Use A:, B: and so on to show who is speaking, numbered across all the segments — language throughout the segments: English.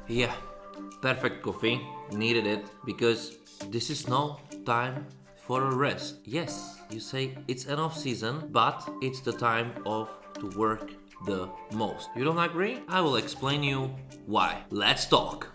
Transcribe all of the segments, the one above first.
A: Yeah, perfect coffee. Needed it because this is no time for a rest. Yes, you say it's an off season, but it's the time of to work the most. You don't agree? I will explain you why. Let's talk.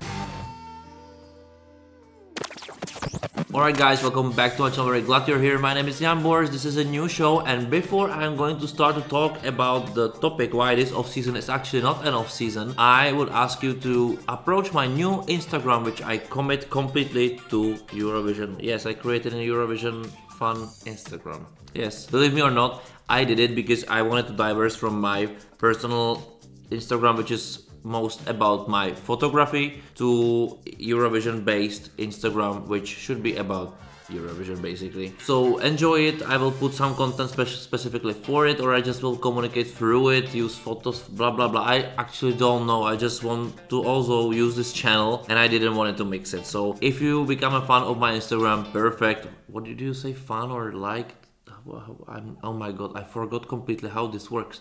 A: Alright guys, welcome back to my channel. Very glad you're here. My name is Jan Boris. This is a new show, and before I'm going to start to talk about the topic why this off-season is actually not an off-season, I would ask you to approach my new Instagram, which I commit completely to Eurovision. Yes, I created a Eurovision fun Instagram. Yes, believe me or not, I did it because I wanted to diverse from my personal Instagram, which is most about my photography, to Eurovision based Instagram, which should be about Eurovision basically. So enjoy it. I will put some content specifically for it, or I just will communicate through it, use photos, blah blah blah. I actually don't know. I just want to also use this channel and I didn't want it to mix it. So if you become a fan of my Instagram, perfect. What did you say, fan or like? Oh my god, I forgot completely how this works.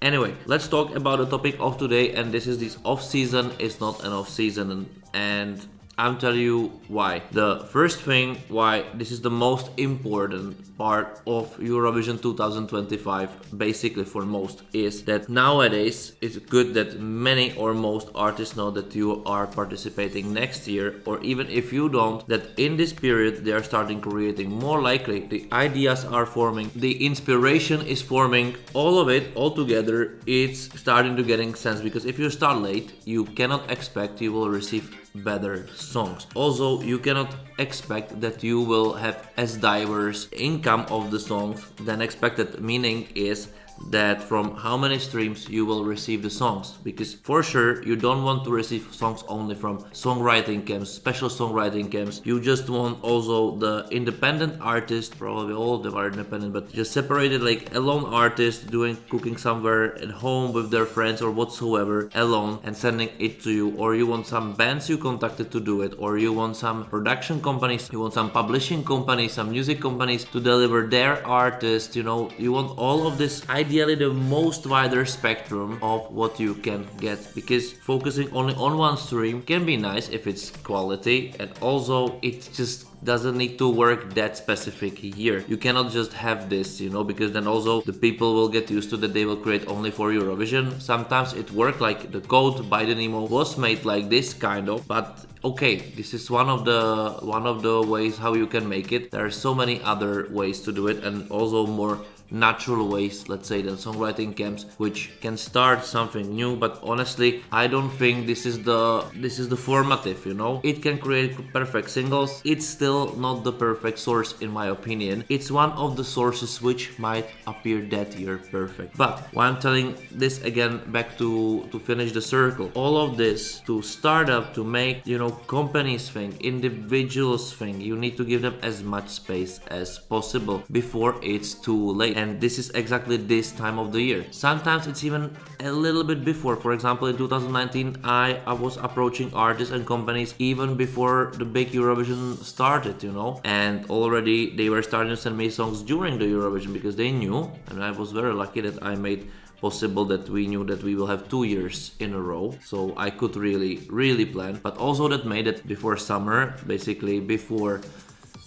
A: Anyway, let's talk about the topic of today, and this is this off-season is not an off-season, and I'm telling you why. The first thing why this is the most important part of Eurovision 2025, basically for most, is that nowadays it's good that many or most artists know that you are participating next year, or even if you don't, that in this period they are starting creating more likely. The ideas are forming, the inspiration is forming, all of it all together, it's starting to getting sense, because if you start late, you cannot expect you will receive better songs. Also, you cannot expect that you will have as diverse income of the songs than expected, meaning is that from how many streams you will receive the songs, because for sure you don't want to receive songs only from songwriting camps, special songwriting camps. You just want also the independent artists, probably all of them are independent, but just separated, like a lone artist doing cooking somewhere at home with their friends or whatsoever alone and sending it to you, or you want some bands you contacted to do it, or you want some production companies, you want some publishing companies, some music companies to deliver their artists, you know, you want all of this, ideally the most wider spectrum of what you can get, because focusing only on one stream can be nice if it's quality, and also it just doesn't need to work that specific year. You cannot just have this, you know, because then also the people will get used to that they will create only for Eurovision. Sometimes it worked, like the code by the Nemo was made like this kind of, but okay, this is one of the ways how you can make it. There are so many other ways to do it, and also more natural ways, let's say, than songwriting camps, which can start something new. But honestly, I don't think this is the formative, you know. It can create perfect singles. It's still not the perfect source in my opinion. It's one of the sources which might appear that year perfect. But why I'm telling this again, back to finish the circle, all of this to start up, to make, you know, companies think, individuals think, you need to give them as much space as possible before it's too late. And this is exactly this time of the year. Sometimes it's even a little bit before. For example, in 2019, I was approaching artists and companies even before the big Eurovision started, you know, and already they were starting to send me songs during the Eurovision, because they knew, and I was very lucky that I made possible that we knew that we will have 2 years in a row, so I could really plan. But also that made it before summer, basically before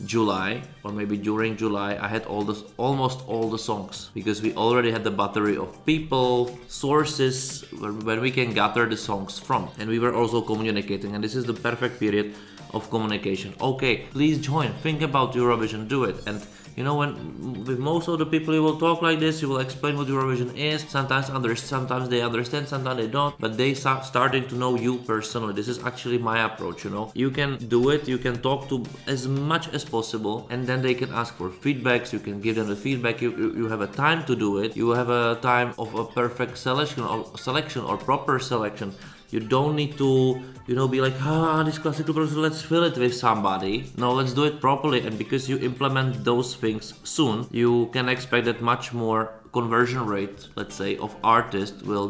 A: July, or maybe during July, I had almost all the songs, because we already had the battery of people, sources where we can gather the songs from, and we were also communicating, and this is the perfect period of communication. Okay, please join, think about Eurovision, do it. And you know, when with most of the people you will talk like this, you will explain what Eurovision is. Sometimes they understand, sometimes they don't, but they start starting to know you personally. This is actually my approach, you know. You can do it, you can talk to as much as possible, and then they can ask for feedbacks, you can give them the feedback, you have a time to do it, you have a time of a perfect selection or proper selection. You don't need to, you know, be like, this classical person, let's fill it with somebody. No, let's do it properly. And because you implement those things soon, you can expect that much more conversion rate, let's say, of artists will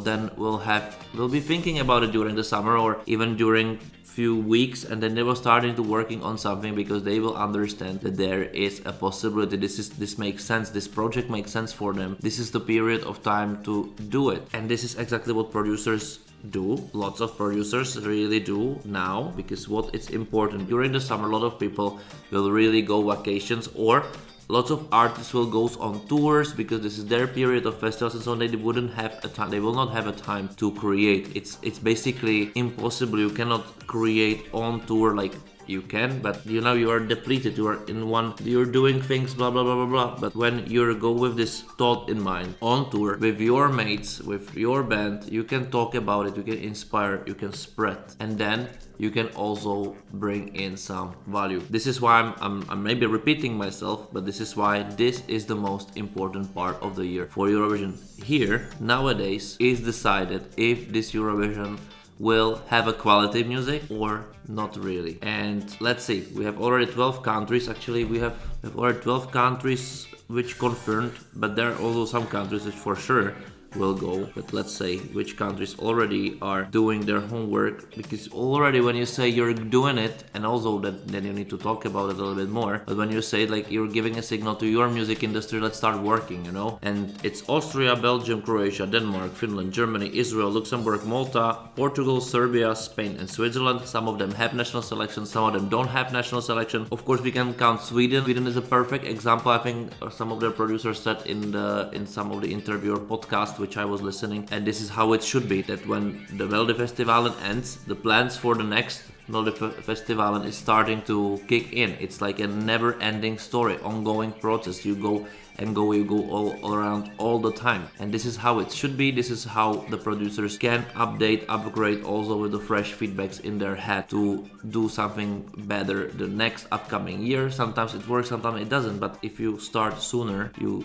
A: be thinking about it during the summer, or even during few weeks, and then they will start into working on something, because they will understand that there is a possibility, this makes sense, this project makes sense for them, this is the period of time to do it. And this is exactly what producers do. Lots of producers really do now, because what is important during the summer, a lot of people will really go vacations, or lots of artists will go on tours because this is their period of festivals, and so they wouldn't have a time. They will not have a time to create. It's basically impossible. You cannot create on tour. Like, you can, but you know, you are depleted, you are in one, you're doing things, blah blah blah blah blah. But when you go with this thought in mind on tour with your mates, with your band, you can talk about it, you can inspire, you can spread, and then you can also bring in some value. This is why I'm maybe repeating myself, but this is why this is the most important part of the year for Eurovision. Here nowadays is decided if this Eurovision will have a quality music or not really. And let's see, we have already 12 countries. Actually, we have already 12 countries which confirmed, but there are also some countries which for sure will go. But let's say which countries already are doing their homework, because already when you say you're doing it, and also that then you need to talk about it a little bit more, but when you say like you're giving a signal to your music industry, let's start working, you know. And it's Austria, Belgium, Croatia, Denmark, Finland, Germany, Israel, Luxembourg, Malta, Portugal, Serbia, Spain and Switzerland. Some of them have national selection, some of them don't have national selection. Of course, we can count Sweden. Sweden is a perfect example. I think some of their producers said in some of the interview or podcast which I was listening, and this is how it should be, that when the Melodifestivalen ends, the plans for the next Melodifestivalen is starting to kick in. It's like a never-ending story, ongoing process. You go and go, you go all around all the time, and this is how it should be. This is how the producers can update, upgrade, also with the fresh feedbacks in their head to do something better the next upcoming year. Sometimes it works, sometimes it doesn't, but if you start sooner, you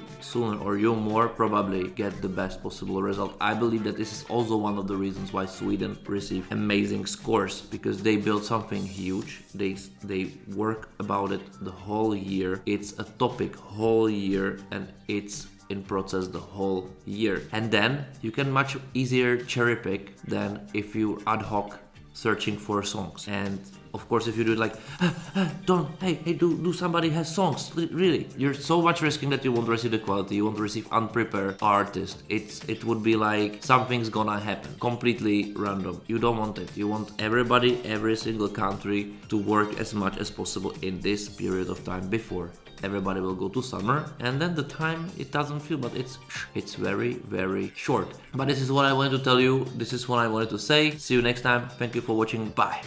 A: more probably get the best possible result. I believe that this is also one of the reasons why Sweden received amazing scores, because they built something huge. They work about it the whole year. It's a topic whole year, and it's in process the whole year. And then you can much easier cherry pick than if you ad hoc searching for songs. And of course, if you do it like, do somebody has songs, really, you're so much risking that you won't receive the quality, you won't receive unprepared artists. It would be like something's gonna happen, completely random. You don't want it. You want everybody, every single country to work as much as possible in this period of time before everybody will go to summer, and then the time, it doesn't feel, but it's very, very short. But this is what I wanted to tell you. This is what I wanted to say. See you next time. Thank you for watching. Bye.